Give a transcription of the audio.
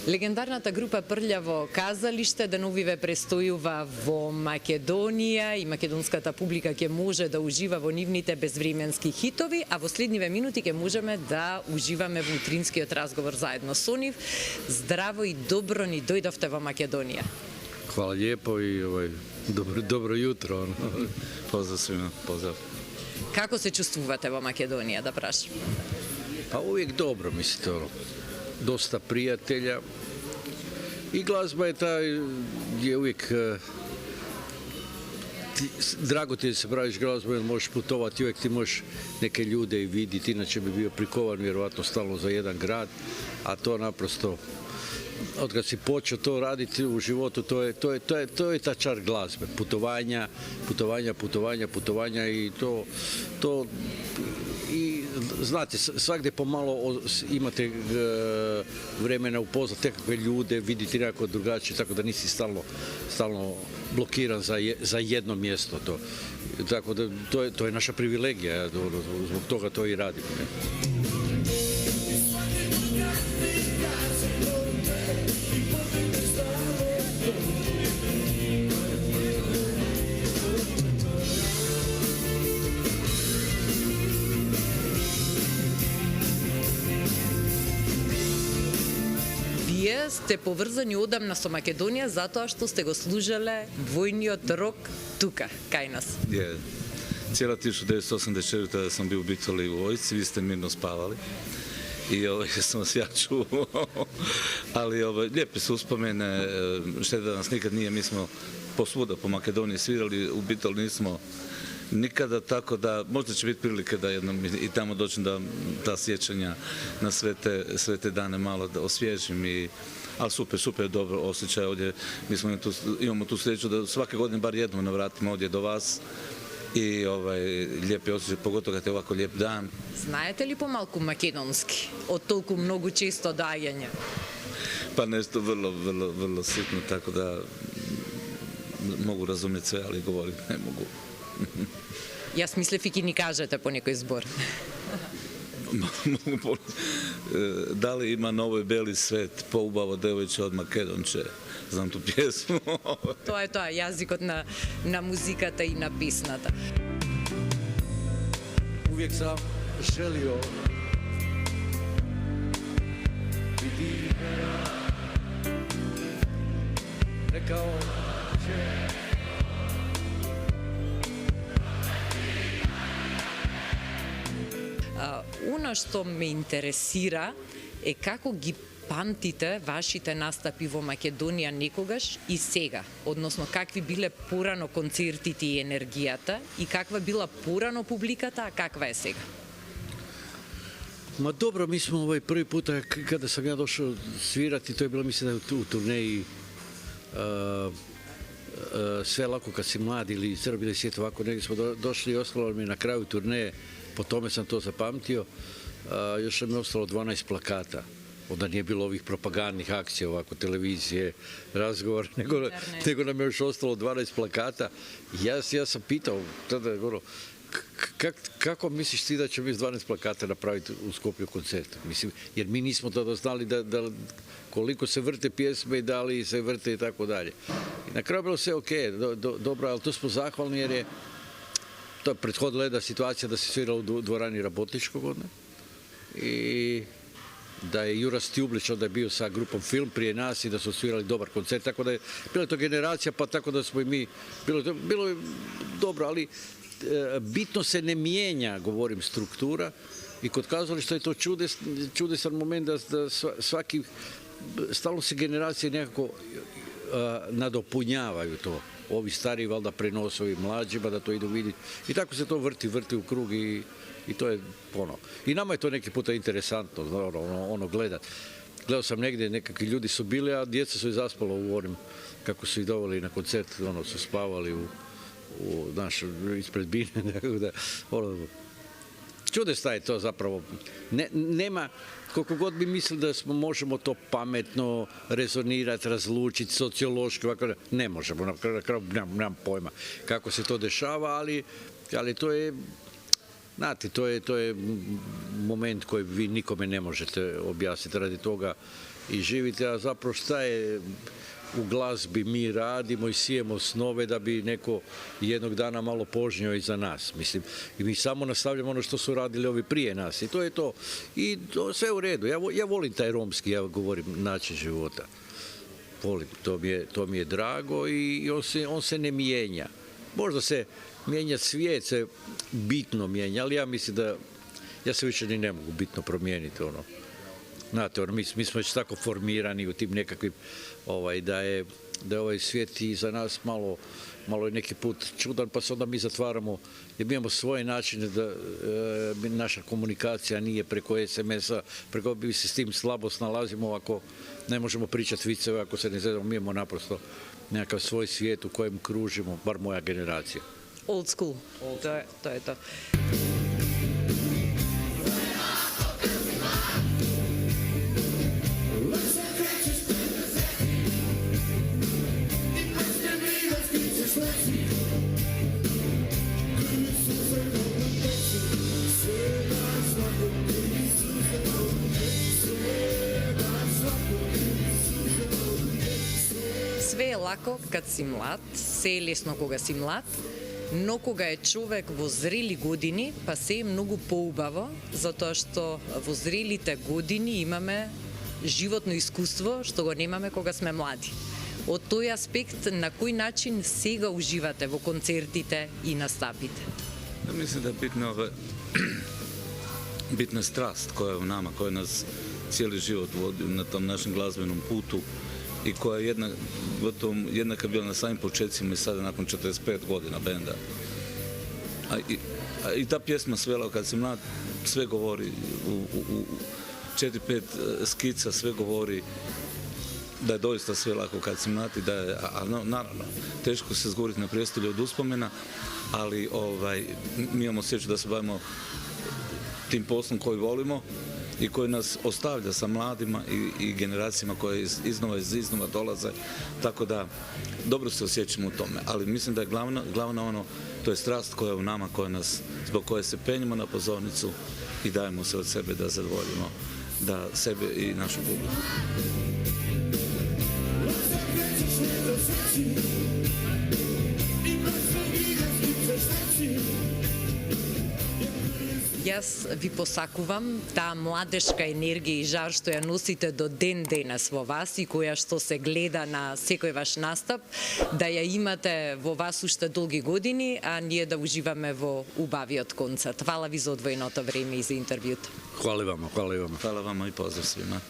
Легендарната група Прљаво казалиште деновиве престојува во Македонија и македонската публика ќе може да ужива во нивните безвременски хитови, а во следниве минути ќе можеме да уживаме во утринскиот разговор заедно со нив. Здраво и добро ни дојдовте во Македонија. Hvala lijepo i dobro jutro. Pozdrav svima, pozdrav. Како се чувствувате во Македонија, да прашам? Pa uvijek dobro, mislite, dosta prijatelja i glazba je ta gdje uvijek drago ti je da se praviš glazbu, možeš putovati, uvijek ti možeš neke ljude i vidjeti, inače bi bio prikovan vjerovatno stalno za jedan grad, a to naprosto od kad si počeo to raditi u životu, to je ta čar glazbe, putovanja i to i znate, svakdje pomalo imate vremena upoznati nekakve ljude, vidjeti nekako drugačije, tako da nisi stalno blokiran za jedno mjesto. Tako da to je naša privilegija, zbog toga to i radimo. Вие сте поврзани одамна со Македонија затоа што сте го служеле војниот рок тука, кај нас. Cijela 1984. sam bio u Bitoli u vojsci, vi ste mirno spavali i sam vas ja čuo, ali lijepe su uspomene, šteta da nas nikad nije, mi smo posvuda po Makedoniji svirali, u Bitoli nismo nikada, tako da možda će biti prilike da jednom i tamo dođem da ta sjećanja na sve te dane malo da osvježim, ali super, dobro osjećaj ovdje. Mi imamo tu sreću da svake godine bar jednom navratimo ovdje do vas i lijepi osjećaj, pogotovo kad je ovako lijep dan. Знаете ли помалку македонски од толку многу често даѓања? Pa nešto vrlo sitno, tako da mogu razumjeti sve, ali govorim ne mogu. Јас мислев и ќе ни кажете по некој збор. Da li ima na ovoj beli svet poubavo devojče od Makedonče? Znam tu pjesmu. Тоа е тоа, јазикот на музиката и на песната. Uvijek sam želio biti rekao će Оно што ме интересира е како ги памтите вашите настапи во Македонија некогаш и сега, односно какви биле порано концертите и енергијата и каква била порано публиката, а каква е сега? Ma dobro, mi smo prvi puta kada sam ja došao svirati, to je bilo mislim da u turneji Sve lako kad si mlad ili Srbi ili svijet, ovako negdje smo došli i ostalo mi na kraju turneje, po tome sam to zapamtio, još nam je ostalo 12 plakata. Onda nije bilo ovih propagandnih akcija, ovako televizije, razgovor, nego nam je još ostalo 12 plakata. Ja sam pitao tada, kako misliš ti da će mi s 12 plakata napraviti u Skopju koncert? Mislim, jer mi nismo tada znali da koliko se vrte pjesme i da li se vrte i tako dalje. I na kraju bilo sve ok, dobro, ali to smo zahvalni jer je to prethodila jedna situacija da se sviralo u dvorani Rabotničkog odne i da je Jura Stjublić onda je bio sa grupom Film prije nas i da su svirali dobar koncert, tako da je bila to generacija, pa tako da smo i mi, bilo je dobro, bitno se ne mijenja, govorim, struktura i kod kazališta je to čudesan moment da svaki, stalno se generacije nekako nadopunjavaju to. Ovi stariji valjda prenose ovim mlađima da to idu vidjeti i tako se to vrti u krug i to je ono. I nama je to neki puta interesantno, ono gledat. Gledao sam negdje, nekakvi ljudi su bili, a djeca su i zaspala u onim, kako su ih doveli na koncert, su spavali ispred bine, čudesno je to zapravo. Nema, koliko god bi mislili da možemo to pametno rezonirati, razlučiti, sociološki, ovako, ne možemo, na kraju nemam pojma kako se to dešava, ali to je, znate, to je moment koji vi nikome ne možete objasniti, radi toga i živite, a zapravo šta je u glazbi mi radimo i sijemo snove da bi neko jednog dana malo požnio iza nas, mislim. I mi samo nastavljamo ono što su radili ovi prije nas i to je to. I to sve u redu. Ja volim taj romski, ja govorim, način života. Volim, to mi je drago i on se ne mijenja. Možda se mijenja svijet, se bitno mijenja, ali ja mislim da ja se više ni ne mogu bitno promijeniti, ono. Znate, mi smo već tako formirani u tim nekakvim, da je ovaj svijet i za nas malo je neki put čudan, pa se onda mi zatvaramo, jer mi imamo svoje načine da naša komunikacija nije preko SMS-a, preko mi se s tim slabo snalazimo ako ne možemo pričati viceve, ako se ne zezamo, mi imamo naprosto nekakav svoj svijet u kojem kružimo, bar moja generacija. Old school, to je to. Sve je lako kad si mlad, sve je лесно кога си млад, но кога е човек во зрели години, па се е многу поубаво, затоа што во зрелите години имаме животно искуство што го немаме кога сме млади. Од тој аспект, на кој начин сега уживате во концертите и настапите? Mislim da je bitna strast koja je u nama, koja nas cijeli život vodi na tom našem glazbenom putu i koja je jednaka bila na samim početcima i sada nakon 45 godina benda. I ta pjesma Svela kad si mlad sve govori u 4-5 skica, sve govori da je doista sve lako kad si mlad i da je, naravno, teško se zguriti na prijestolju od uspomena, ali mi imamo sreću da se bavimo tim poslom koji volimo i koji nas ostavlja sa mladima i generacijama koje iznova dolaze, tako da dobro se osjećamo u tome, ali mislim da je glavno to je strast koja je u nama, zbog koje se penjemo na pozornicu i dajemo se od sebe da zadovoljimo da sebe i našu publiku. Јас ви посакувам таа младешка енергија и жар што ја носите до ден денес во вас и која што се гледа на секој ваш настап, да ја имате во вас уште долги години, а ние да уживаме во убавиот концерт. Фала ви за одвоеното време и за интервјуто. Hvala vama. Hvala vama i pozdrav svima.